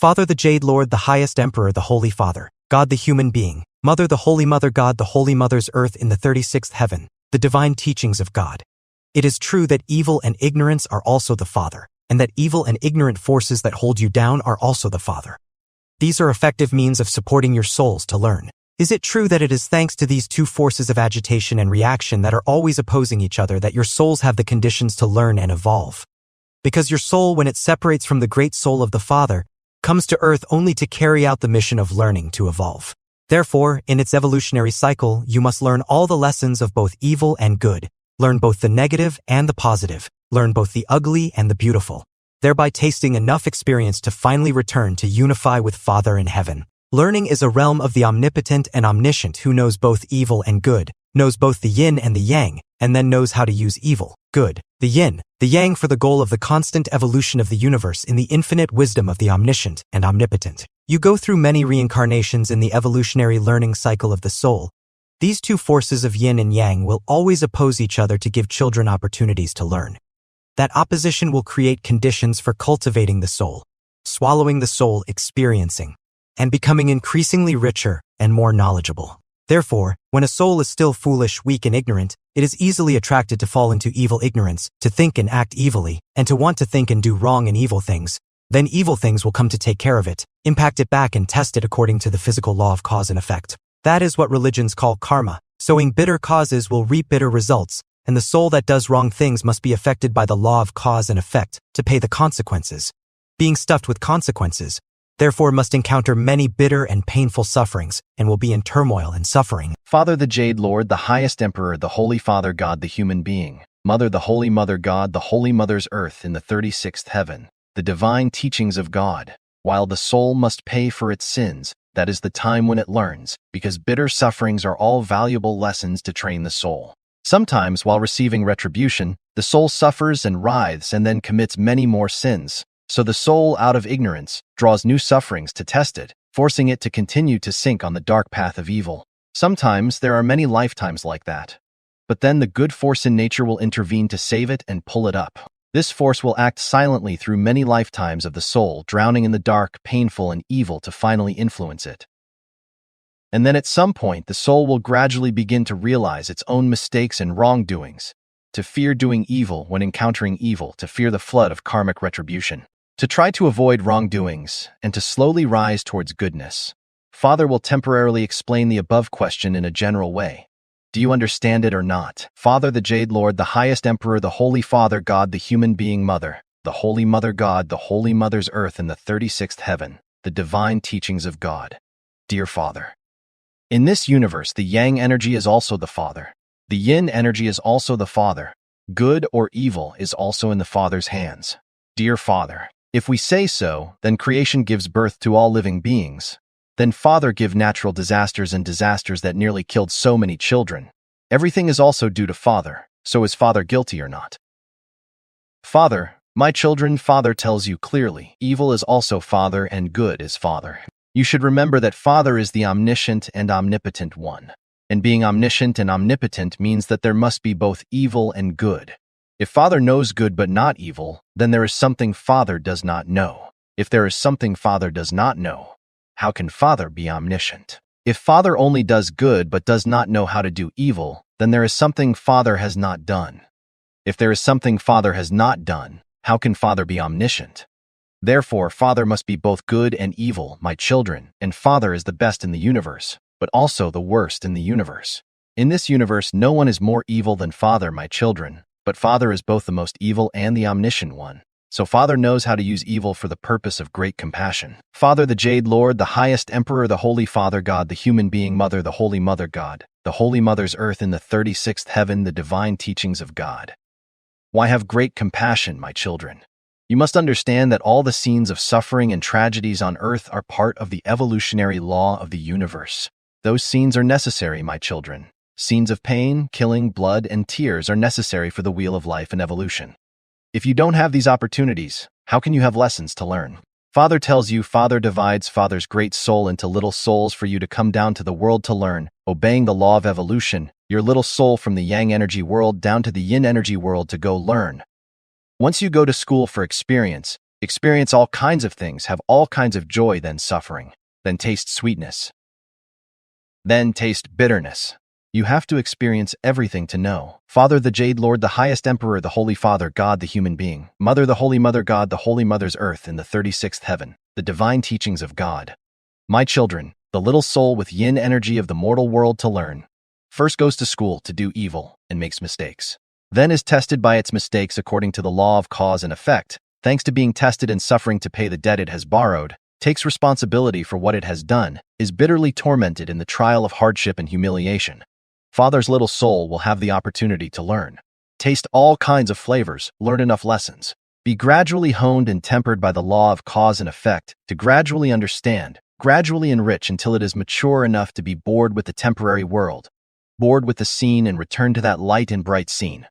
Father the Jade Lord, the highest Emperor, the Holy Father, God the human being, Mother the Holy Mother God, the Holy Mother's earth in the 36th heaven, the divine teachings of God. It is true that evil and ignorance are also the Father, and that evil and ignorant forces that hold you down are also the Father. These are effective means of supporting your souls to learn. Is it true that it is thanks to these two forces of agitation and reaction that are always opposing each other that your souls have the conditions to learn and evolve? Because your soul, when it separates from the great soul of the Father, comes to earth only to carry out the mission of learning to evolve. Therefore, in its evolutionary cycle, you must learn all the lessons of both evil and good, learn both the negative and the positive, learn both the ugly and the beautiful, thereby tasting enough experience to finally return to unify with Father in heaven. Learning is a realm of the omnipotent and omniscient who knows both evil and good, knows both the yin and the yang, and then knows how to use evil, good, the yin, the yang for the goal of the constant evolution of the universe in the infinite wisdom of the omniscient and omnipotent. You go through many reincarnations in the evolutionary learning cycle of the soul. These two forces of yin and yang will always oppose each other to give children opportunities to learn. That opposition will create conditions for cultivating the soul, swallowing the soul, experiencing, and becoming increasingly richer and more knowledgeable. Therefore, when a soul is still foolish, weak, and ignorant, it is easily attracted to fall into evil ignorance, to think and act evilly, and to want to think and do wrong and evil things. Then evil things will come to take care of it, impact it back, and test it according to the physical law of cause and effect. That is what religions call karma. Sowing bitter causes will reap bitter results, and the soul that does wrong things must be affected by the law of cause and effect to pay the consequences. Being stuffed with consequences, therefore must encounter many bitter and painful sufferings, and will be in turmoil and suffering. Father the Jade Lord, the highest Emperor, the Holy Father God, the human being, Mother the Holy Mother God, the Holy Mother's earth in the 36th heaven, the divine teachings of God. While the soul must pay for its sins, that is the time when it learns, because bitter sufferings are all valuable lessons to train the soul. Sometimes, while receiving retribution, the soul suffers and writhes and then commits many more sins. So the soul, out of ignorance, draws new sufferings to test it, forcing it to continue to sink on the dark path of evil. Sometimes there are many lifetimes like that. But then the good force in nature will intervene to save it and pull it up. This force will act silently through many lifetimes of the soul, drowning in the dark, painful, and evil to finally influence it. And then at some point, the soul will gradually begin to realize its own mistakes and wrongdoings, to fear doing evil when encountering evil, to fear the flood of karmic retribution, to try to avoid wrongdoings, and to slowly rise towards goodness. Father will temporarily explain the above question in a general way. Do you understand it or not? Father the Jade Lord, the highest Emperor, the Holy Father God, the human being, Mother, the Holy Mother God, the Holy Mother's earth in the 36th heaven, the divine teachings of God. Dear Father, in this universe, the Yang energy is also the Father. The Yin energy is also the Father. Good or evil is also in the Father's hands. Dear Father, if we say so, then creation gives birth to all living beings. Then Father, give natural disasters and disasters that nearly killed so many children. Everything is also due to Father. So is Father guilty or not? Father, my children, Father tells you clearly, evil is also Father and good is Father. You should remember that Father is the omniscient and omnipotent one. And being omniscient and omnipotent means that there must be both evil and good. If Father knows good but not evil, then there is something Father does not know. If there is something Father does not know, how can Father be omniscient? If Father only does good but does not know how to do evil, then there is something Father has not done. If there is something Father has not done, how can Father be omniscient? Therefore, Father must be both good and evil, my children, and Father is the best in the universe, but also the worst in the universe. In this universe, no one is more evil than Father, my children, but Father is both the most evil and the omniscient one. So Father knows how to use evil for the purpose of great compassion. Father the Jade Lord, the highest Emperor, the Holy Father God, the human being, Mother, the Holy Mother God, the Holy Mother's earth in the 36th heaven, the divine teachings of God. Why have great compassion, my children? You must understand that all the scenes of suffering and tragedies on earth are part of the evolutionary law of the universe. Those scenes are necessary, my children. Scenes of pain, killing, blood, and tears are necessary for the wheel of life and evolution. If you don't have these opportunities, how can you have lessons to learn? Father tells you, Father divides Father's great soul into little souls for you to come down to the world to learn, obeying the law of evolution, your little soul from the Yang energy world down to the Yin energy world to go learn. Once you go to school for experience, experience all kinds of things, have all kinds of joy, then suffering, then taste sweetness, then taste bitterness. You have to experience everything to know. Father the Jade Lord, the highest Emperor, the Holy Father, God the human being, Mother the Holy Mother God, the Holy Mother's earth in the 36th heaven, the divine teachings of God. My children, the little soul with yin energy of the mortal world to learn, first goes to school to do evil and makes mistakes. Then is tested by its mistakes according to the law of cause and effect. Thanks to being tested and suffering to pay the debt it has borrowed, takes responsibility for what it has done, is bitterly tormented in the trial of hardship and humiliation. Father's little soul will have the opportunity to learn, taste all kinds of flavors, learn enough lessons, be gradually honed and tempered by the law of cause and effect to gradually understand, gradually enrich until it is mature enough to be bored with the temporary world, bored with the scene and return to that light and bright scene.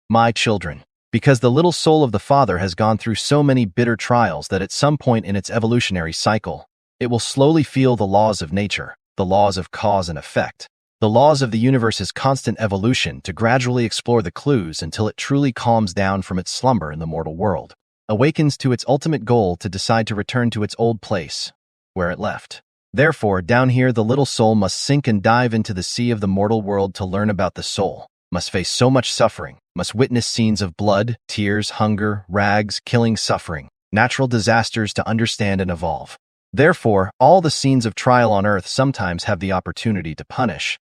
My children, because the little soul of the Father has gone through so many bitter trials that at some point in its evolutionary cycle, it will slowly feel the laws of nature, the laws of cause and effect, the laws of the universe's constant evolution to gradually explore the clues until it truly calms down from its slumber in the mortal world, awakens to its ultimate goal to decide to return to its old place, where it left. Therefore, down here the little soul must sink and dive into the sea of the mortal world to learn about the soul, must face so much suffering, must witness scenes of blood, tears, hunger, rags, killing, suffering, natural disasters to understand and evolve. Therefore, all the scenes of trial on earth sometimes have the opportunity to punish,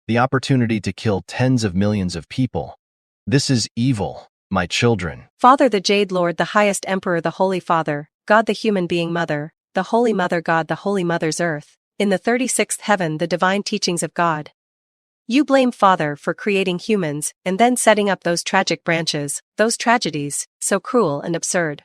the opportunity to kill tens of millions of people. This is evil, my children. Father the Jade Lord, the highest Emperor, the Holy Father, God the human being Mother, the Holy Mother God, the Holy Mother's earth, in the 36th heaven, the divine teachings of God. You blame Father for creating humans and then setting up those tragic branches, those tragedies, so cruel and absurd.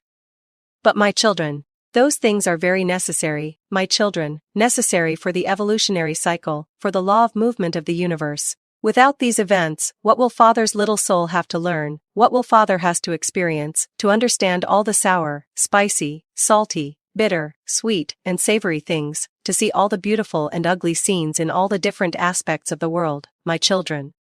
But my children, those things are very necessary, my children, necessary for the evolutionary cycle, for the law of movement of the universe. Without these events, what will Father's little soul have to learn, what will Father has to experience, to understand all the sour, spicy, salty, bitter, sweet, and savory things, to see all the beautiful and ugly scenes in all the different aspects of the world, my children?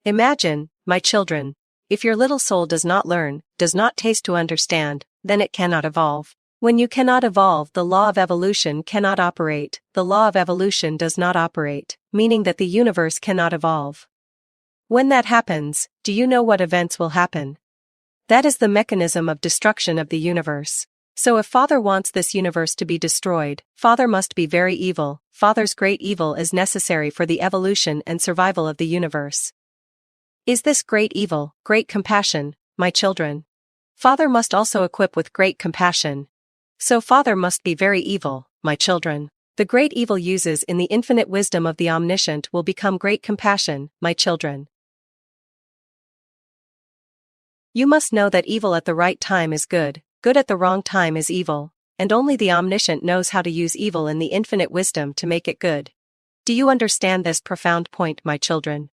Imagine, my children, if your little soul does not learn, does not taste to understand, then it cannot evolve. When you cannot evolve, the law of evolution cannot operate, the law of evolution does not operate, meaning that the universe cannot evolve. When that happens, do you know what events will happen? That is the mechanism of destruction of the universe. So if Father wants this universe to be destroyed, Father must be very evil. Father's great evil is necessary for the evolution and survival of the universe. Is this great evil, great compassion, my children? Father must also equip with great compassion. So Father must be very evil, my children. The great evil uses in the infinite wisdom of the Omniscient will become great compassion, my children. You must know that evil at the right time is good, good at the wrong time is evil, and only the Omniscient knows how to use evil in the infinite wisdom to make it good. Do you understand this profound point, my children?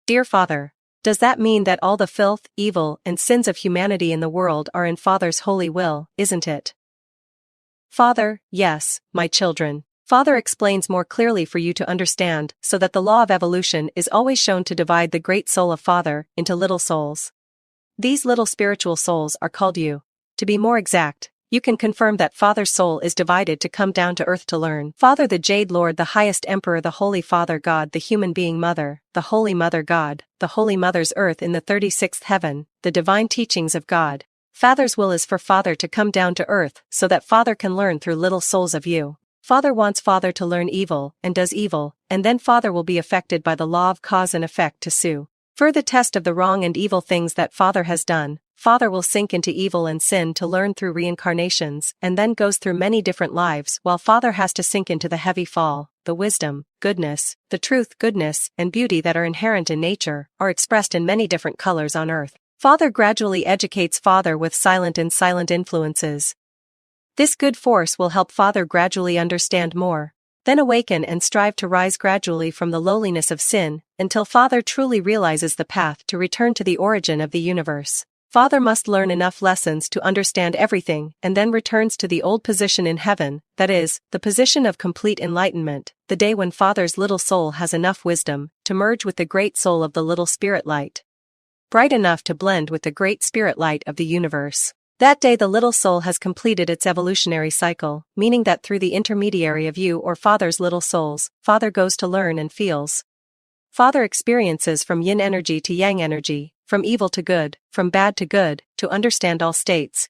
Dear Father, does that mean that all the filth, evil, and sins of humanity in the world are in Father's holy will, isn't it? Father, yes, my children. Father explains more clearly for you to understand, so that the law of evolution is always shown to divide the great soul of Father into little souls. These little spiritual souls are called you. To be more exact, you can confirm that Father's soul is divided to come down to earth to learn. Father the Jade Lord, the highest Emperor, the Holy Father God, the human being Mother, the Holy Mother God, the Holy Mother's earth in the 36th heaven, the divine teachings of God. Father's will is for Father to come down to earth so that Father can learn through little souls of you. Father wants Father to learn evil and does evil, and then Father will be affected by the law of cause and effect to sue. For the test of the wrong and evil things that Father has done, Father will sink into evil and sin to learn through reincarnations and then goes through many different lives while Father has to sink into the heavy fall. The wisdom, goodness, the truth, goodness, and beauty that are inherent in nature are expressed in many different colors on earth. Father gradually educates Father with silent and silent influences. This good force will help Father gradually understand more, then awaken and strive to rise gradually from the lowliness of sin, until Father truly realizes the path to return to the origin of the universe. Father must learn enough lessons to understand everything and then returns to the old position in heaven, that is, the position of complete enlightenment, the day when Father's little soul has enough wisdom to merge with the great soul of the little spirit light, bright enough to blend with the great spirit light of the universe. That day the little soul has completed its evolutionary cycle, meaning that through the intermediary of you or Father's little souls, Father goes to learn and feels. Father experiences from yin energy to yang energy, from evil to good, from bad to good, to understand all states.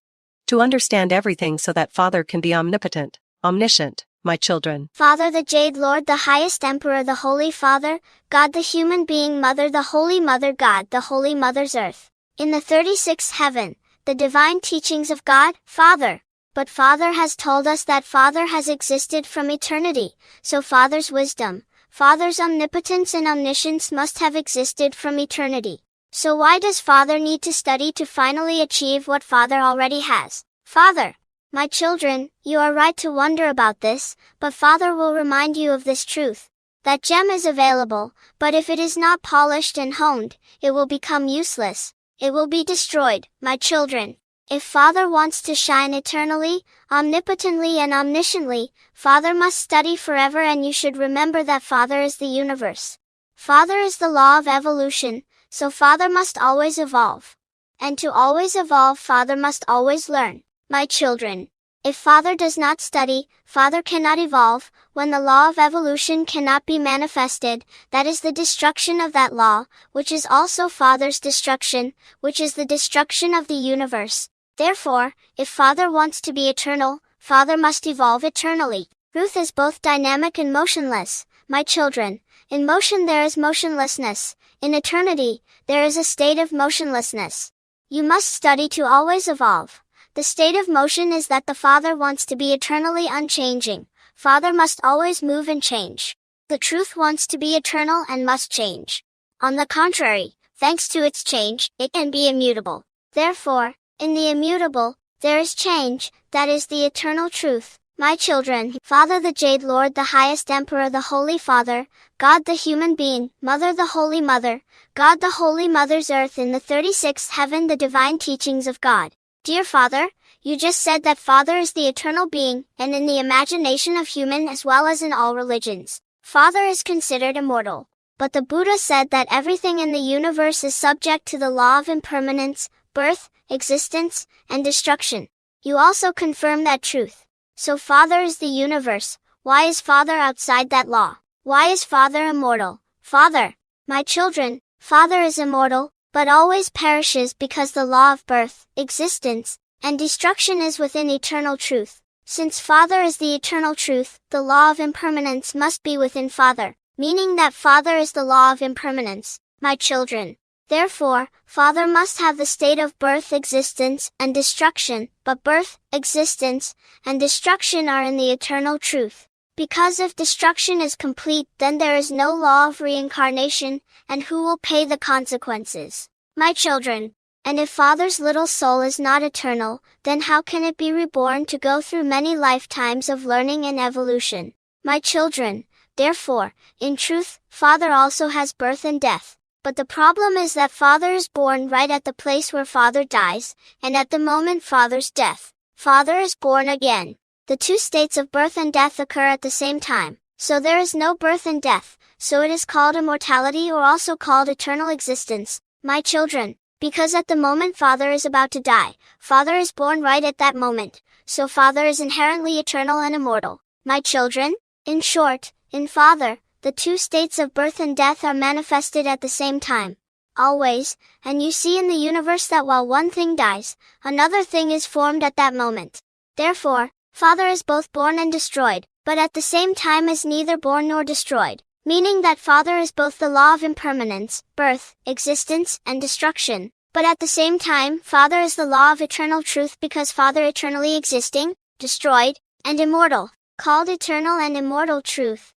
To understand everything so that Father can be omnipotent, omniscient, my children. Father the Jade Lord, the highest Emperor, the Holy Father, God the human being, Mother the Holy Mother, God the Holy Mother's earth. In the 36th heaven, the divine teachings of God, Father. But Father has told us that Father has existed from eternity, so Father's wisdom, Father's omnipotence and omniscience must have existed from eternity. So why does Father need to study to finally achieve what Father already has? Father, my children, you are right to wonder about this, but Father will remind you of this truth. That gem is available, but if it is not polished and honed, it will become useless. It will be destroyed, my children. If Father wants to shine eternally, omnipotently and omnisciently, Father must study forever, and you should remember that Father is the universe. Father is the law of evolution, so Father must always evolve. And to always evolve, Father must always learn. My children, if Father does not study, Father cannot evolve. When the law of evolution cannot be manifested, that is the destruction of that law, which is also Father's destruction, which is the destruction of the universe. Therefore, if Father wants to be eternal, Father must evolve eternally. Truth is both dynamic and motionless, my children. In motion there is motionlessness. In eternity, there is a state of motionlessness. You must study to always evolve. The state of motion is that the Father wants to be eternally unchanging. Father must always move and change. The truth wants to be eternal and must change. On the contrary, thanks to its change, it can be immutable. Therefore, in the immutable, there is change, that is the eternal truth. My children, Father the Jade Lord, the highest Emperor, the Holy Father, God the human being, Mother the Holy Mother, God the Holy Mother's earth, in the 36th heaven, the divine teachings of God. Dear Father, you just said that Father is the eternal being, and in the imagination of human as well as in all religions, Father is considered immortal. But the Buddha said that everything in the universe is subject to the law of impermanence, birth, existence, and destruction. You also confirm that truth. So Father is the universe. Why is Father outside that law? Why is Father immortal? Father, my children, Father is immortal, but always perishes because the law of birth, existence, and destruction is within eternal truth. Since Father is the eternal truth, the law of impermanence must be within Father, meaning that Father is the law of impermanence, my children. Therefore, Father must have the state of birth, existence, and destruction, but birth, existence, and destruction are in the eternal truth. Because if destruction is complete, then there is no law of reincarnation, and who will pay the consequences? My children. And if Father's little soul is not eternal, then how can it be reborn to go through many lifetimes of learning and evolution? My children. Therefore, in truth, Father also has birth and death. But the problem is that Father is born right at the place where Father dies, and at the moment Father's death, Father is born again. The two states of birth and death occur at the same time, so there is no birth and death, so it is called immortality, or also called eternal existence, my children, because at the moment Father is about to die, Father is born right at that moment, so Father is inherently eternal and immortal, my children. In short, in Father, the two states of birth and death are manifested at the same time, always, and you see in the universe that while one thing dies, another thing is formed at that moment. Therefore, Father is both born and destroyed, but at the same time is neither born nor destroyed, meaning that Father is both the law of impermanence, birth, existence, and destruction, but at the same time Father is the law of eternal truth, because Father eternally existing, destroyed, and immortal, called eternal and immortal truth.